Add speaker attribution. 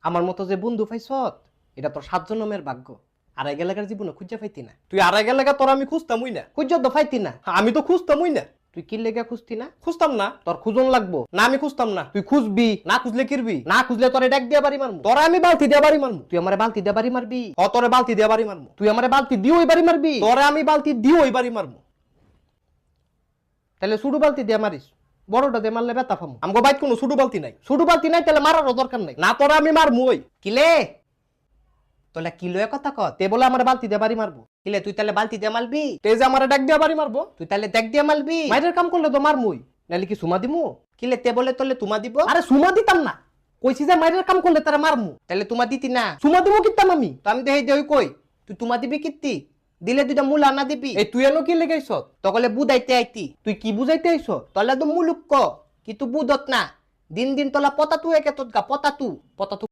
Speaker 1: আমার মতো যে বন্ধু পাইছত এটা তোর 7 জন্মের ভাগ্য। আড়াই গেলাকার জীবনে খুঁজে পাইতি না। তুই আড়াই গেলাকা তোর আমি খুঁজতামই না। খুঁজে তো পাইতি না। আমি তো খুঁজতামই না। তুই কি লেগে খুঁজতি না? খুঁজতাম না। তোর খুঁজন লাগবো না, আমি খুঁজতাম না। তুই খুঁজবি না, খুঁজলে কিরবি না, খুঁজলে তোরে ডাক দিয়া বাড়ি মারমু। তোরে আমি বালতি দিয়া বাড়ি মারমু। তুই আমারে বালতি দিয়া বাড়ি মারবি? তোরে বালতি দিয়া বাড়ি মারমু। তুই আমারে বালতি দিয়ে ওই বাড়ি মারবি? তোরে আমি বালতি দিয়ে ওই বাড়ি মারমু। তাহলে সুডু বালতি দিয়ে মারিস, বড়টা দিয়ে মারলে ব্যথা পামু। আমগো বাইত কোনো সুডু বালতি নাই। সুডু বালতি নাই তাহলে মারারও দরকার নাই। না তোরা আমি মারমু। ওই কিলে তোলা কিলো কথা ক তে বলে আমার বালতি দিয়ে বাড়ি মারবো। কিলে তুই তাহলে বালতি দিয়ে মারবি? তে যে আমার ডাক দিয়ে বাড়ি মারবো। তুই তাহলে দেখ দিয়ে মারবি? মাইরের কাম করলে তো মারমুই, নাহলে কি সুমা দিমু? কিলে তে বলে তোলে তুমা দিব? আরে সুমা দিতাম না, কইছি যে মাইরের কাম করলে তারা মারমু। তাহলে তুমা দিতি না? সুমা দিব কিতাম আমি তো। আমি দেই দেই কই তুই তুমা দিবি কিত্তি? দিলে দুইটা মূল আনা দিবি। এই তুই এনো কি লেগাইছ? তকলে বুঝাইতে আইতি। তুই কি বুঝাইতে আইছ? তলে তো মুলুক ক কিন্তু বুঝত না। দিন দিন তোলা পতা তু একে তোত গা পতা তু